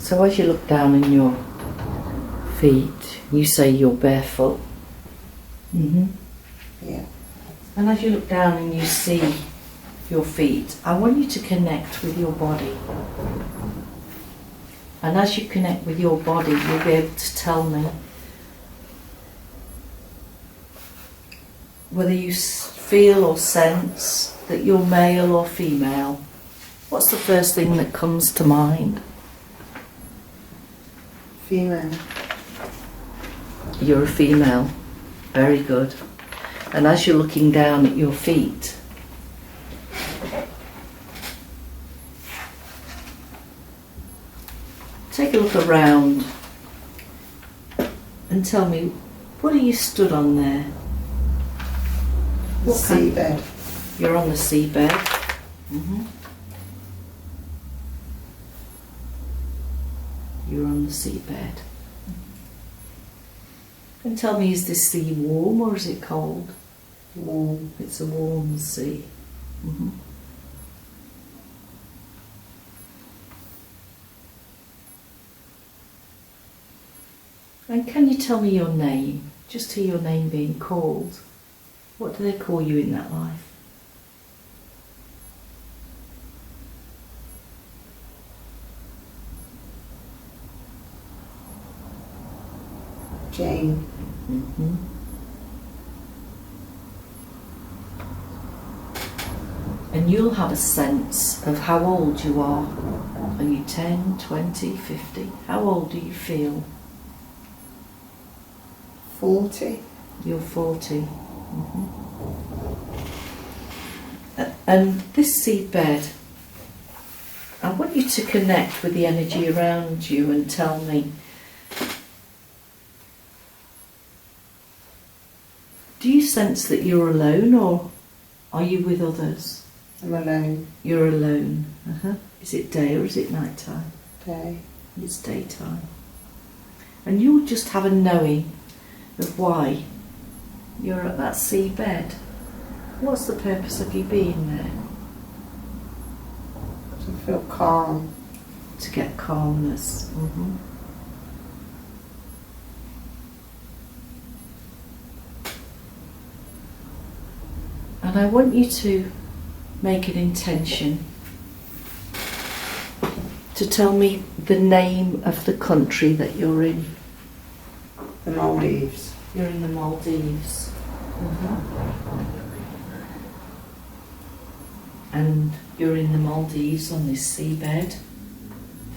So as you look down in your feet, you say you're barefoot. Yeah. And as you look down and you see your feet, I want you to connect with your body. And as you connect with your body, you'll be able to tell me whether you feel or sense that you're male or female. What's the first thing that comes to mind? Female. You're a female. Very good. And as you're looking down at your feet, take a look around and tell me, what are you stood on there? The seabed. You're on the seabed. You're on the seabed. And tell me, is this sea warm or is it cold? Warm. It's a warm sea. And can you tell me your name? Just hear your name being called. What do they call you in that life? Jane. And you'll have a sense of how old you are. Are you 10, 20, 50? How old do you feel? 40. You're 40. And this seabed, I want you to connect with the energy around you and tell me, do you sense that you're alone or are you with others? I'm alone. You're alone. Is it day or is it night time? Day. It's daytime. And you'll just have a knowing of why you're at that seabed. What's the purpose of you being there? To feel calm. To get calmness. And I want you to make an intention to tell me the name of the country that you're in. The Maldives. You're in the Maldives. And you're in the Maldives on this seabed,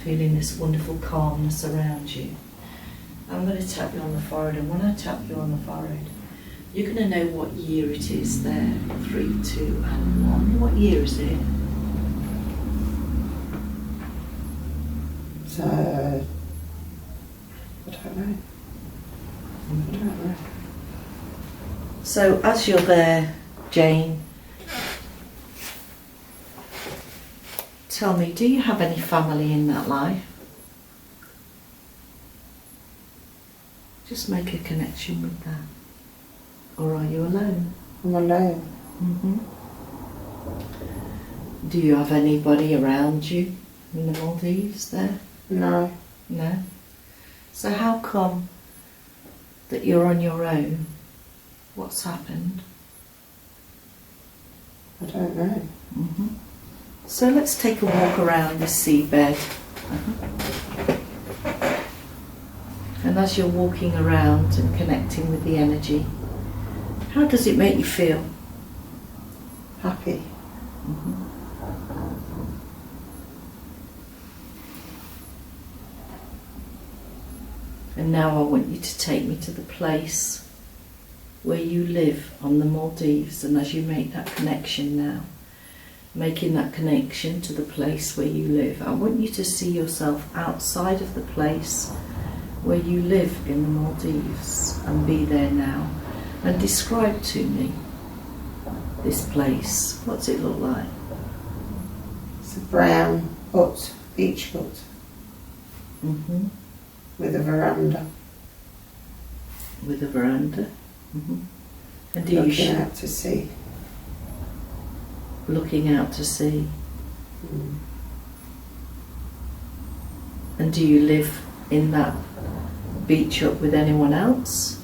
feeling this wonderful calmness around you. I'm going to tap you on the forehead, and when I tap you on the forehead, you're going to know what year it is there. 3, 2 and 1. What year is it? So, I don't know. I don't know. So as you're there, Jane, tell me, do you have any family in that life? Just make a connection with that. Or are you alone? I'm alone. Do you have anybody around you in the Maldives there? No. No? So how come that you're on your own? What's happened? I don't know. So let's take a walk around this seabed. And as you're walking around and connecting with the energy, how does it make you feel? Happy. And now I want you to take me to the place where you live on the Maldives. And as you make that connection now, making that connection to the place where you live, I want you to see yourself outside of the place where you live in the Maldives and be there now. And describe to me this place. What's it look like? It's a brown hut, beach hut. With a veranda. With a veranda. And do Looking you out to sea. Looking out to sea. And do you live in that beach hut with anyone else?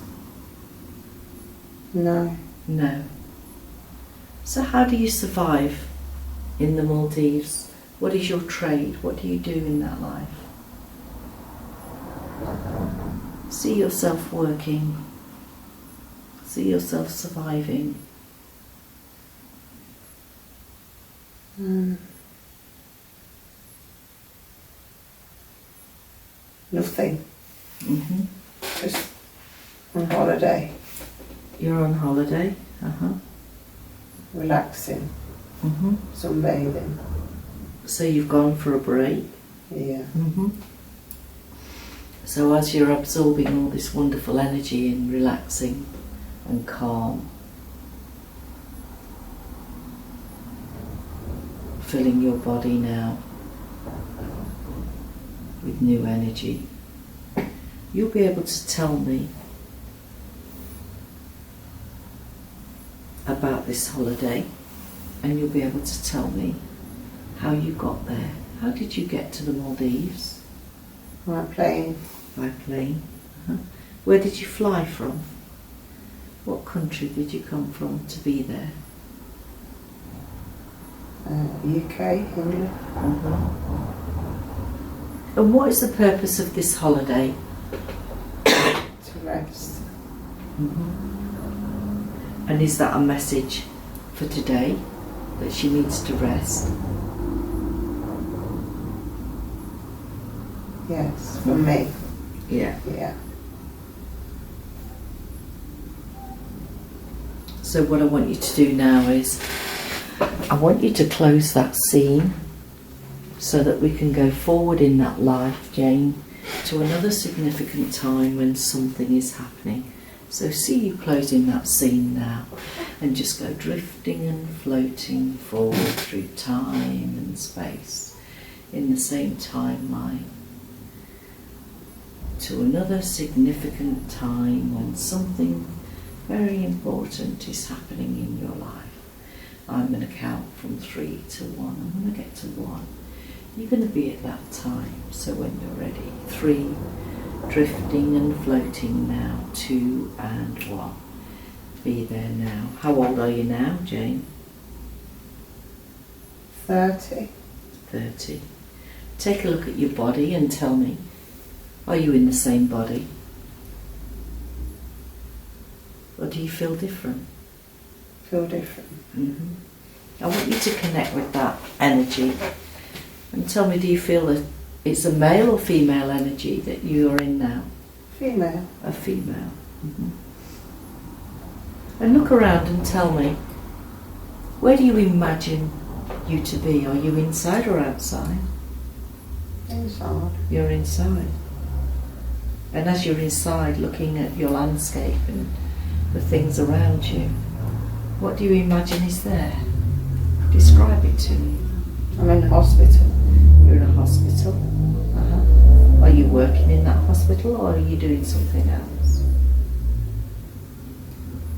No. No. So how do you survive in the Maldives? What is your trade? What do you do in that life? See yourself working. See yourself surviving. Nothing. Mm-hmm. Just on holiday. You're on holiday? Uh-huh. Relaxing. Mm-hmm. Sunbathing. So you've gone for a break? Yeah. Mm-hmm. So as you're absorbing all this wonderful energy and relaxing and calm, filling your body now with new energy, you'll be able to tell me about this holiday, and you'll be able to tell me how you got there. How did you get to the Maldives? My plane. By plane. Uh-huh. Where did you fly from? What country did you come from to be there? UK, England. Uh-huh. And what is the purpose of this holiday? To rest. Mm-hmm. And is that a message for today, that she needs to rest? Yes, for me. Yeah. Yeah. So what I want you to do now is, I want you to close that scene so that we can go forward in that life, Jane, to another significant time when something is happening. So see you closing that scene now and just go drifting and floating forward through time and space in the same timeline to another significant time when something very important is happening in your life. I'm going to count from 3 to 1. I'm going to get to 1. You're going to be at that time. So when you're ready, 3, drifting and floating now, 2 and 1. Be there now. How old are you now, Jane? 30. 30. Take a look at your body and tell me, are you in the same body? Or do you feel different? Feel different. Mm-hmm. I want you to connect with that energy and tell me, do you feel that it's a male or female energy that you are in now? Female. A female. Mm-hmm. And look around and tell me, where do you imagine you to be? Are you inside or outside? Inside. You're inside. And as you're inside looking at your landscape and the things around you, what do you imagine is there? Describe it to me. I'm in hospital. You're in a hospital. Uh-huh. Are you working in that hospital or are you doing something else?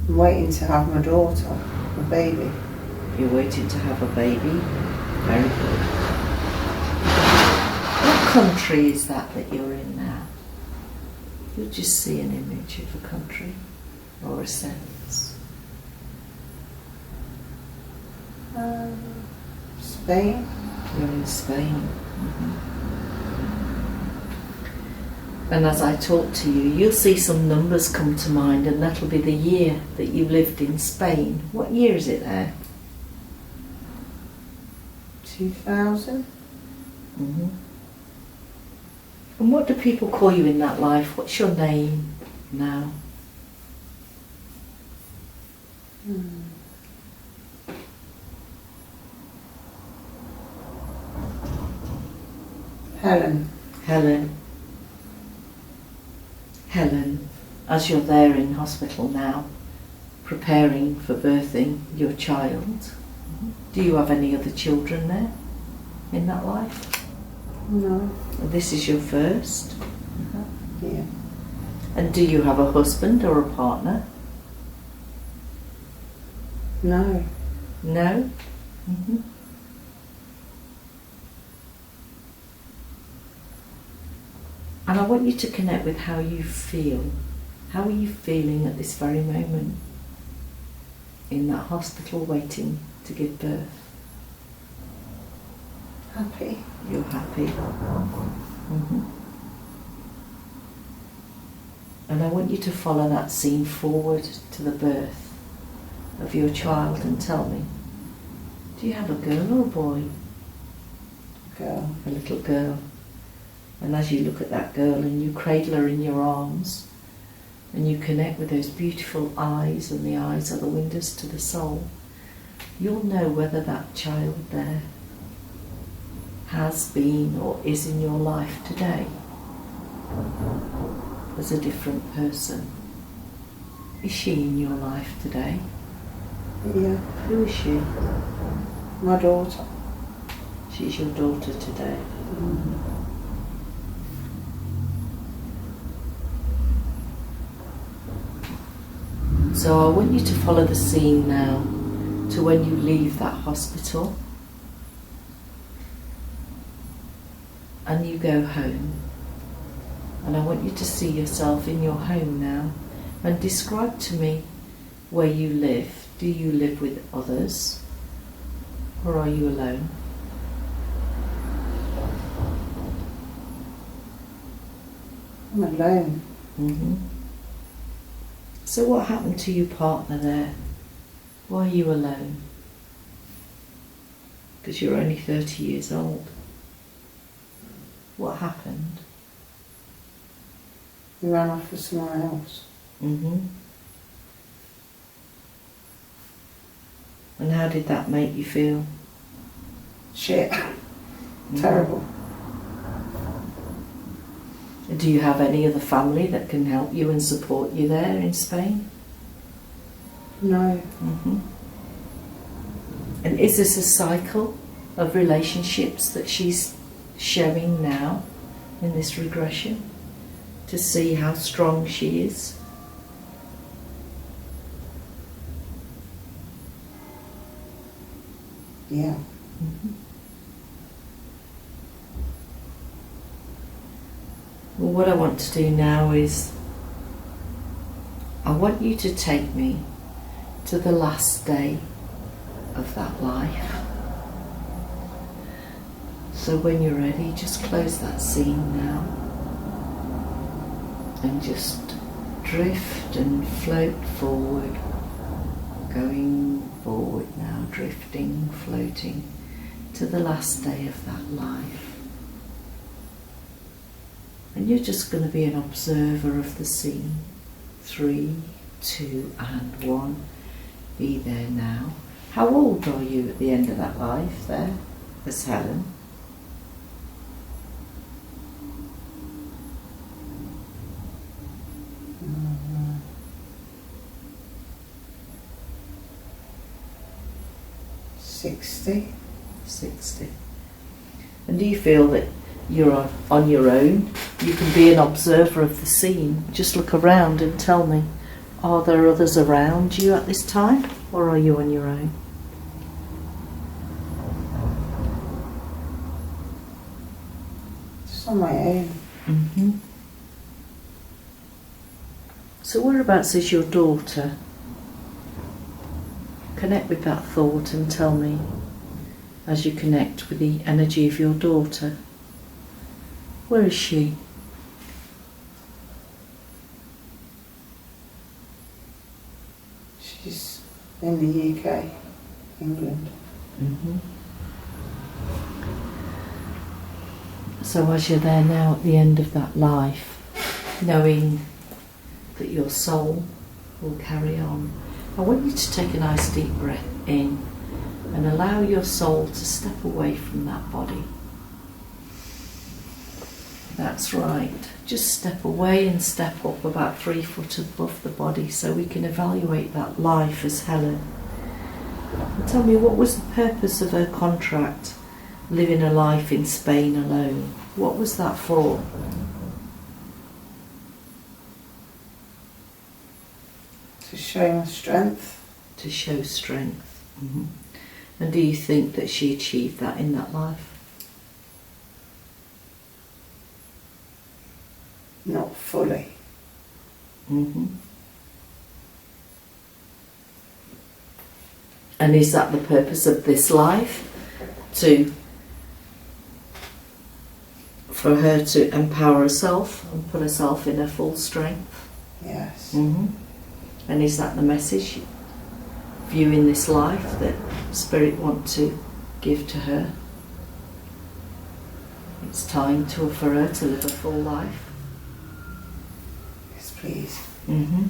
I'm waiting to have my daughter, my baby. You're waiting to have a baby. Very good. What country is that you're in now? You'll just see an image of a country or a sense. Spain. You're in Spain. Mm-hmm. And as I talk to you, you'll see some numbers come to mind, and that'll be the year that you lived in Spain. What year is it there? 2000. Mm-hmm. And what do people call you in that life? What's your name now? Helen. Helen. Helen, as you're there in hospital now, preparing for birthing your child, do you have any other children there in that life? No. This is your first? Yeah. And do you have a husband or a partner? No. No? Mm-hmm. And I want you to connect with how you feel. How are you feeling at this very moment in that hospital waiting to give birth? Happy. You're happy. And I want you to follow that scene forward to the birth of your child and tell me, do you have a girl or a boy? Girl. A little girl. And as you look at that girl and you cradle her in your arms and you connect with those beautiful eyes, and the eyes are the windows to the soul, you'll know whether that child there has been or is in your life today as a different person. Is she in your life today? Yeah. Who is she? My daughter. She's your daughter today. So I want you to follow the scene now to when you leave that hospital and you go home. And I want you to see yourself in your home now and describe to me where you live. Do you live with others or are you alone? I'm alone. So what happened to your partner there? Why are you alone? Because you're only 30 years old. What happened? He ran off with someone else. And how did that make you feel? Shit. Terrible. Do you have any other family that can help you and support you there in Spain? No. And is this a cycle of relationships that she's showing now in this regression to see how strong she is? Yeah. Well, what I want to do now is I want you to take me to the last day of that life. So when you're ready, just close that scene now and just drift and float forward, going forward now, drifting, floating to the last day of that life. And you're just going to be an observer of the scene. 3, 2 and 1. Be there now. How old are you at the end of that life there as Helen? Mm-hmm. 60. 60. And do you feel that you're on your own? You can be an observer of the scene. Just look around and tell me, are there others around you at this time, or are you on your own? Just on my own. So whereabouts is your daughter? Connect with that thought and tell me, as you connect with the energy of your daughter, where is she? She's in the UK, England. So as you're there now at the end of that life, knowing that your soul will carry on, I want you to take a nice deep breath in and allow your soul to step away from that body. That's right. Just step away and step up about 3 foot above the body so we can evaluate that life as Helen. And tell me, what was the purpose of her contract, living a life in Spain alone? What was that for? To show my strength. To show strength. And do you think that she achieved that in that life? not fully. Mm-hmm. And is that the purpose of this life? For her to empower herself and put herself in her full strength? Yes. Mm-hmm. And is that the message viewing this life that Spirit want to give to her? It's time for her to live a full life. Yes, please. Mm-hmm.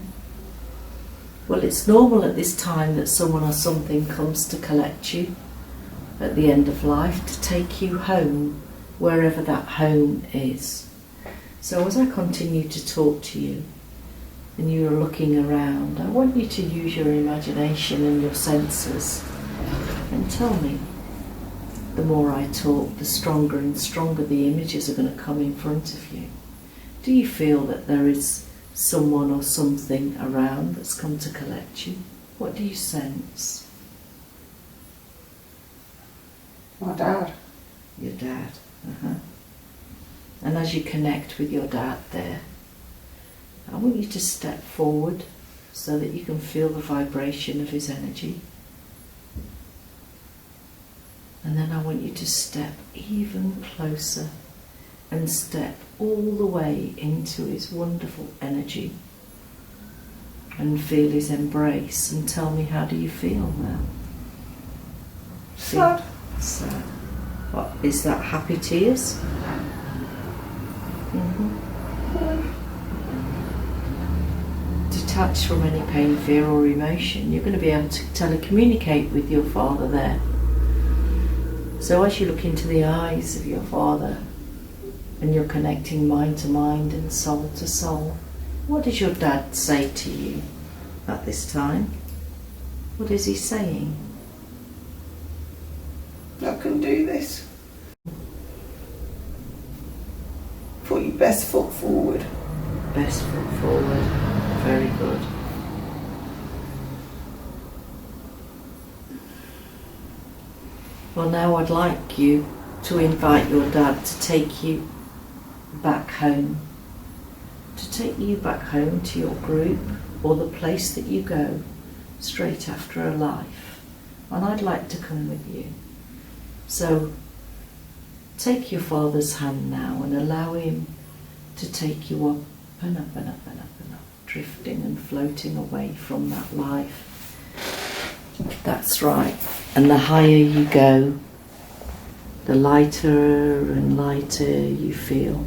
Well, it's normal at this time that someone or something comes to collect you at the end of life to take you home, wherever that home is. So as I continue to talk to you and you are looking around, I want you to use your imagination and your senses and tell me. The more I talk, the stronger and stronger the images are going to come in front of you. Do you feel that there is someone or something around that's come to collect you? What do you sense? My dad. Your dad. And as you connect with your dad there, I want you to step forward so that you can feel the vibration of his energy. And then I want you to step even closer and step all the way into his wonderful energy and feel his embrace, and tell me, how do you feel now? Sad. Sad. What, is that happy tears? Mm-hmm. Detached from any pain, fear or emotion. You're going to be able to telecommunicate with your father there. So as you look into the eyes of your father and you're connecting mind to mind and soul to soul, what does your dad say to you at this time? What is he saying? I can do this. Put your best foot forward. Best foot forward. Very good. Well, now I'd like you to invite your dad to take you back home. To take you back home to your group or the place that you go straight after a life. And I'd like to come with you. So take your father's hand now and allow him to take you up and up and up and up and up, drifting and floating away from that life. That's right. And the higher you go, the lighter and lighter you feel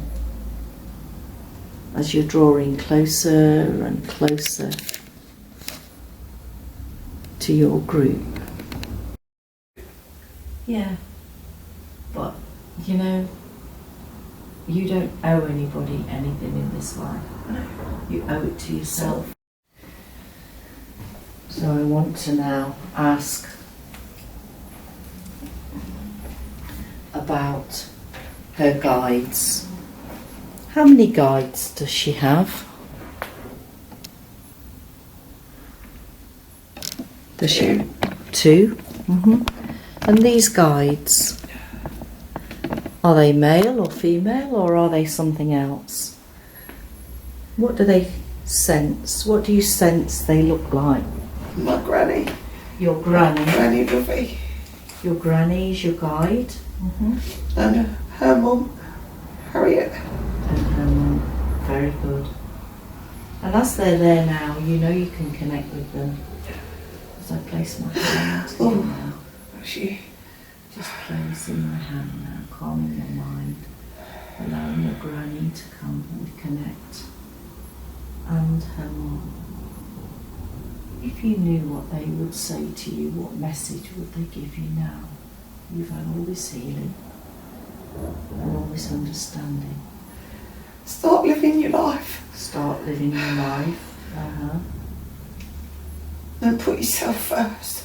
as you're drawing closer and closer to your group. Yeah, but you know, you don't owe anybody anything in this life. You owe it to yourself. So I want to now ask about her guides. How many guides does she have? Does she? 2? Mm-hmm. And these guides, are they male or female, or are they something else? What do they sense? What do you sense they look like? My granny. Your granny. Granny Duffy. Your granny is your guide. Mm-hmm. And her mum, Harriet. And her mum. Very good. And as they're there now, you know you can connect with them. As I place my hand to you now. She Just placing my hand now, calming your mind, allowing your granny to come and connect. And her mum. If you knew what they would say to you, what message would they give you now? You've had all this healing and all this understanding. Start living your life. Start living your life. And put yourself first.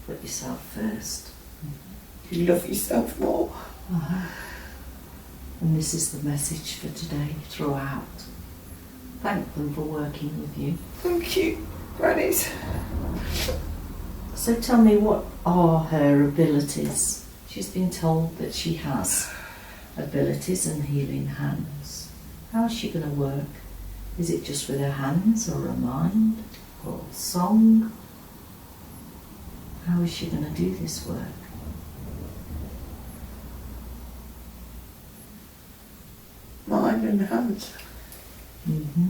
Put yourself first. You love yourself more. And this is the message for today throughout. Thank them for working with you. Thank you, grannies. So tell me, what are her abilities? She's been told that she has abilities and healing hands. How is she going to work? Is it just with her hands or her mind or song? How is she going to do this work? Mind and hands. Mm-hmm.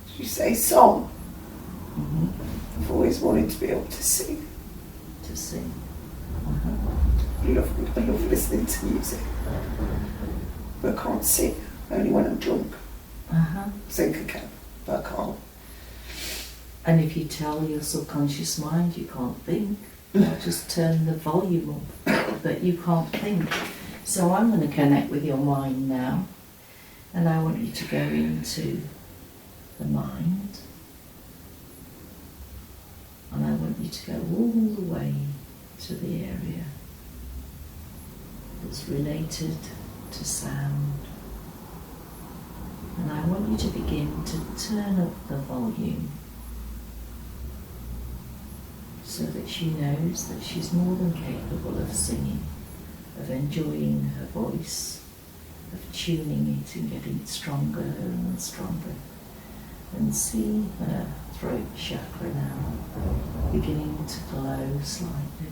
Did you say song? Mm-hmm. I've always wanted to be able to sing. To sing. I love listening to music. But I can't sing, only when I'm drunk. Think I can, but I can't. And if you tell your subconscious mind you can't think, you'll just turn the volume up, but you can't think. So I'm going to connect with your mind now, and I want you to go into the mind, and I want you to go all the way to the area that's related to sound. And I want you to begin to turn up the volume so that she knows that she's more than capable of singing, of enjoying her voice, of tuning it and getting it stronger and stronger. And see her throat chakra now beginning to glow slightly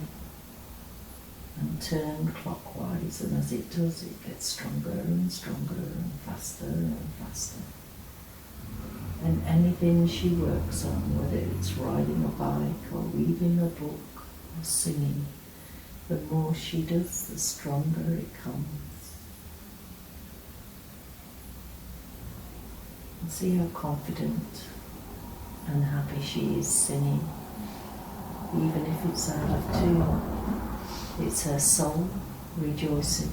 and turn clockwise, and as it does, it gets stronger and stronger and faster and faster. And anything she works on, whether it's riding a bike or reading a book or singing, the more she does, the stronger it comes. And see how confident and happy she is singing, even if it's out of tune. It's her soul rejoicing.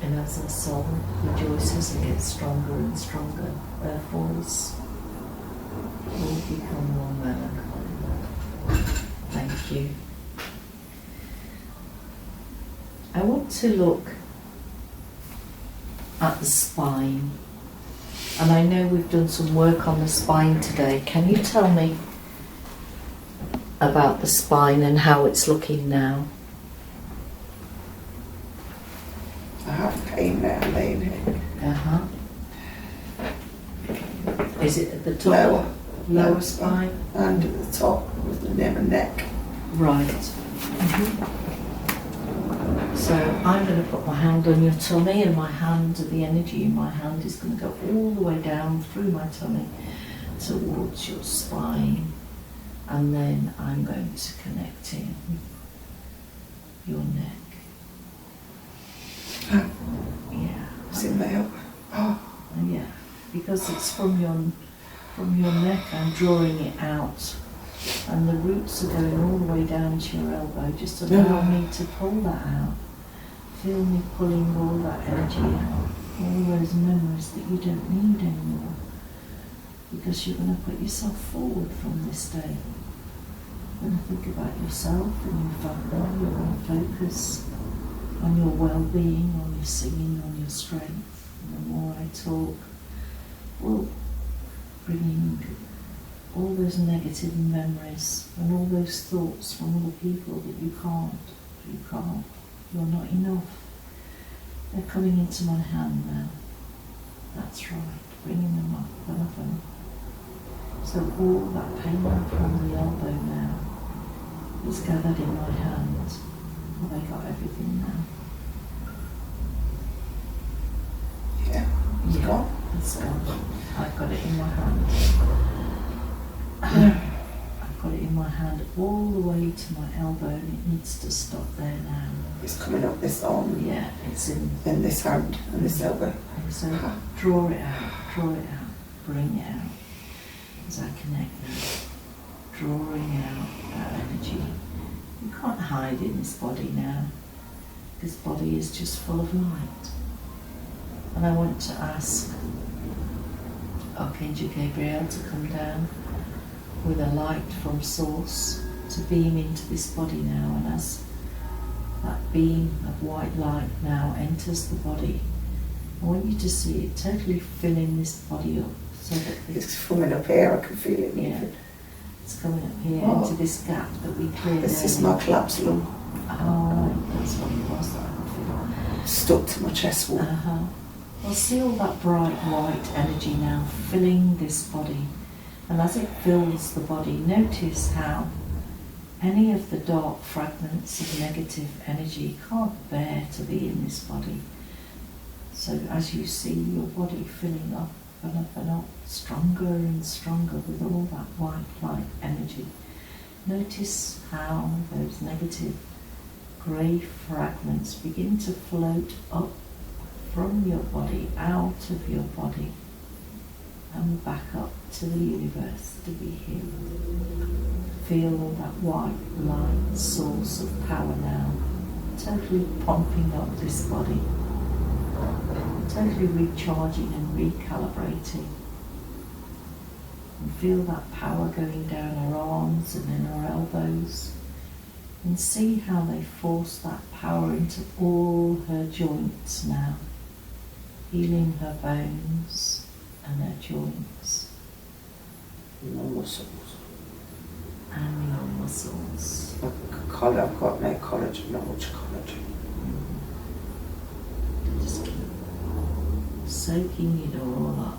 And as her soul rejoices and gets stronger and stronger, her voice will become more melancholy. Thank you. I want to look at the spine. And I know we've done some work on the spine today. Can you tell me about the spine and how it's looking now? I have pain now, laying here. Is it at the top? Lower spine? And at the top with the neck. Right. So I'm going to put my hand on your tummy, and my hand, the energy in my hand is going to go all the way down through my tummy towards your spine, and then I'm going to connect in your neck. Yeah. It's in my elbow. Oh. Yeah, because it's from your neck. I'm drawing it out, and the roots are going all the way down to your elbow. Just allow me to pull that out. Feel me pulling all that energy out, all those memories that you don't need anymore, because you're going to put yourself forward from this day. You're going to think about yourself and your family. You're going to focus on your well-being, on your singing, on your strength. And the more I talk, well, bringing all those negative memories and all those thoughts from other people that you can't, you're not enough. They're coming into my hand now. That's right, bringing them up, one. So all that pain from the elbow now is gathered in my hand. Have I got everything now? Yeah, it's gone. It's gone. I've got it in my hand. I've got it in my hand all the way to my elbow, and it needs to stop there now. It's coming up this arm. Yeah, it's in this hand and this elbow. So draw it out, bring it out as I connect them. Drawing out that energy. You can't hide in this body now. This body is just full of light. And I want to ask Archangel Gabriel to come down with a light from Source to beam into this body now, and as that beam of white light now enters the body, I want you to see it totally filling this body up so that it's coming up here, I can feel it moving. Yeah, it's coming up here into this gap that we cleared. This is my collapsed lung. Oh, That's what it was that I could feel. Stuck to my chest wall. Well, see all that bright white energy now filling this body. And as it fills the body, notice how any of the dark fragments of negative energy can't bear to be in this body. So as you see your body filling up and up and up, stronger and stronger with all that white light energy, notice how those negative grey fragments begin to float up from your body, out of your body, and back up to the universe to be healed. Feel all that white light source of power now, totally pumping up this body, totally recharging and recalibrating. And feel that power going down her arms and in her elbows. And see how they force that power into all her joints now, healing her bones and her joints. My muscles. And your muscles. I've got no collagen, not much collagen. Just keep soaking it all up.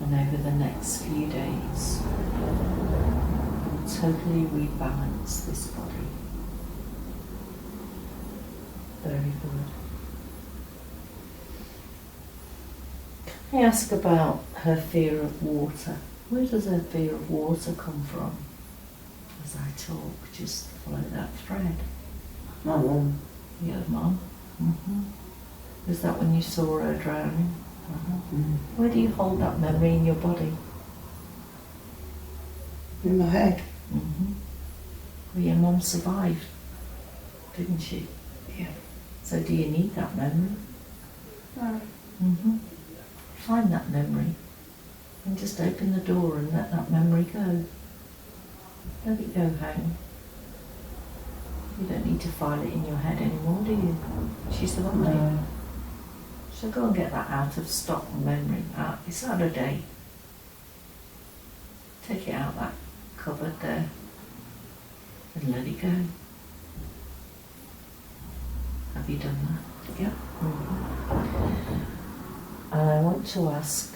And over the next few days, we'll totally rebalance this body. Very good. Can I ask about her fear of water? Where does her fear of water come from? As I talk, just follow that thread. My mum. Your mum? Was that when you saw her drowning? Where do you hold that memory in your body? In my head. Well, your mum survived, didn't she? Yeah. So do you need that memory? No. Find that memory and just open the door and let that memory go. Let it go home. You don't need to file it in your head anymore, do you? She survived. No. So go and get that out of stock memory. It's out of date. Take it out that cupboard there and let it go. Have you done that? Yeah. And I want to ask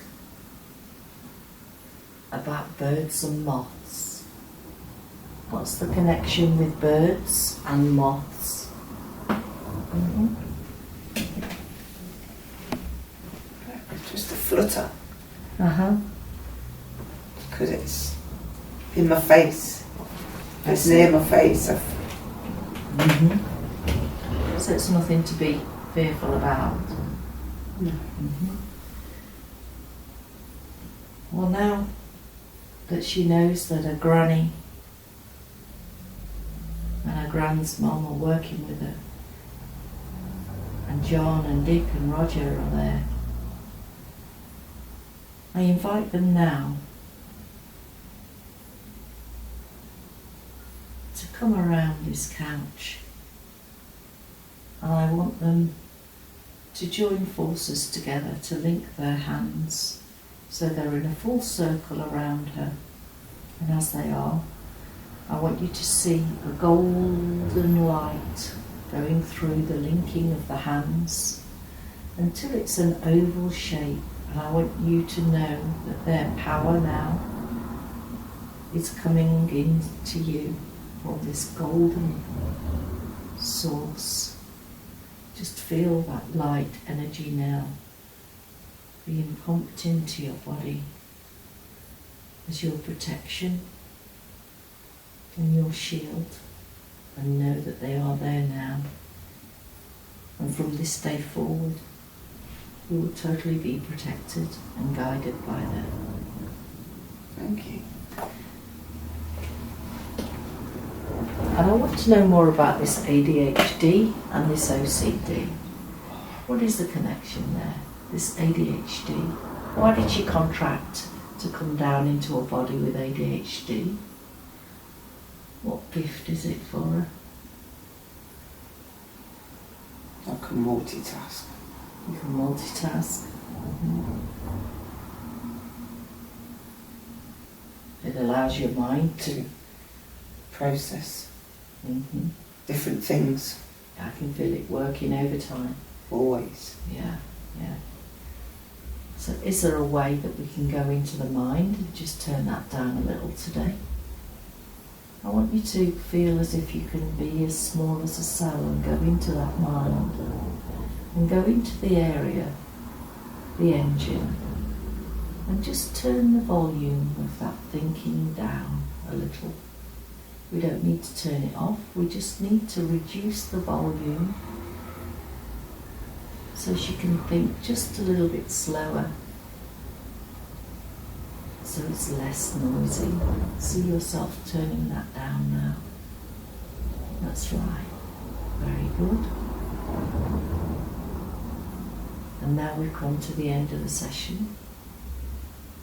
about birds and moths. What's the connection with birds and moths? Just a flutter. Because it's in my face. It's near my face. So it's nothing to be fearful about. No. Well, now that she knows that her granny and her grand's mum are working with her, and John and Dick and Roger are there, I invite them now to come around this couch, and I want them to join forces together to link their hands so they're in a full circle around her. And as they are, I want you to see a golden light going through the linking of the hands until it's an oval shape. And I want you to know that their power now is coming into you from this golden source. Just feel that light energy now being pumped into your body as your protection and your shield, and know that they are there now. And from this day forward, you will totally be protected and guided by them. Thank you. And I want to know more about this ADHD and this OCD. What is the connection there? This ADHD. Why did she contract to come down into a body with ADHD? What gift is it for her? I can multitask. You can multitask. It allows your mind to Process Mm-hmm. different things I can feel it working overtime. Always. Yeah, yeah. So is there a way that we can go into the mind and just turn that down a little today? I want you to feel as if you can be as small as a cell and go into that mind and go into the area, the engine, and just turn the volume of that thinking down a little. We don't need to turn it off, we just need to reduce the volume so she can think just a little bit slower, so it's less noisy. See yourself turning that down now. That's right. Very good. And now we've come to the end of the session.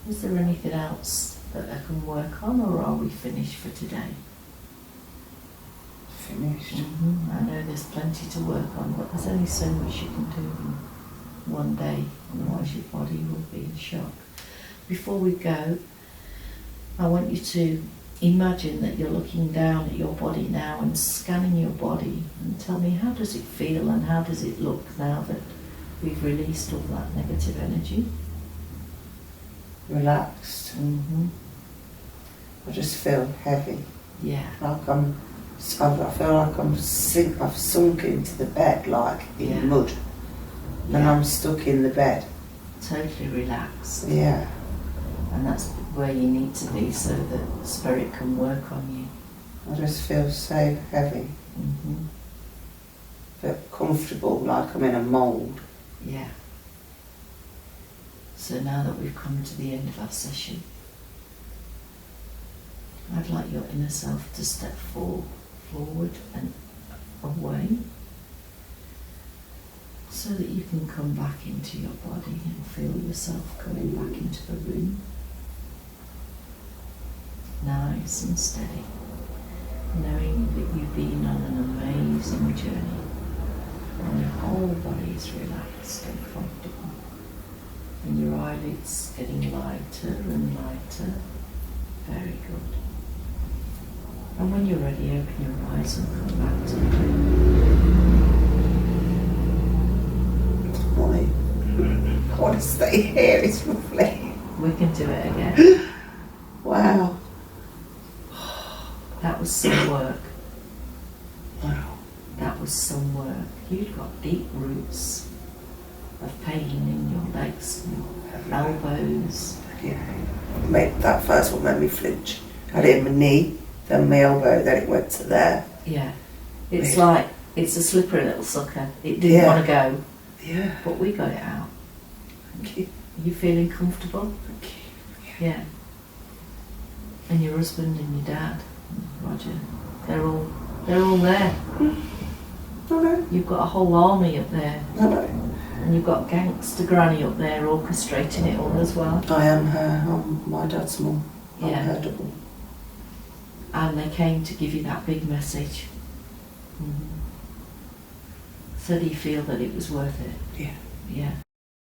Is there anything else that I can work on, or are we finished for today? Finished. I know there's plenty to work on, but there's only so much you can do in one day, otherwise your body will be in shock. Before we go, I want you to imagine that you're looking down at your body now and scanning your body, and tell me, how does it feel and how does it look now that we've released all that negative energy? Relaxed. I just feel heavy. Yeah. Like I feel like I've sunk into the bed like in mud. And I'm stuck in the bed. Totally relaxed. Yeah. And that's where you need to be so that spirit can work on you. I just feel so heavy. But comfortable, like I'm in a mould. Yeah. So now that we've come to the end of our session, I'd like your inner self to step forward and away, so that you can come back into your body and feel yourself coming back into the room. Nice and steady, knowing that you've been on an amazing journey and your whole body is relaxed and comfortable, and your eyelids getting lighter and lighter. Very good. And when you're ready, open your eyes and come back to the room. I want to stay here, it's lovely. We can do it again. Wow. That was some work. Wow. That was some work. You'd got deep roots of pain in your legs and your elbows. Yeah. That first one made me flinch. I had it in my knee, then my elbow, then it went to there. Yeah. It's like, it's a slippery little sucker. It didn't want to go. Yeah. But we got it out. Thank you. Are you feeling comfortable? Thank you. Yeah. And your husband and your dad, Roger, they're all there. Hello. You've got a whole army up there. Hello. And you've got Gangster Granny up there orchestrating it all as well. I am her. I'm my dad's mum. I'm Yeah. her double. And they came to give you that big message. So do you feel that it was worth it? Yeah. Yeah.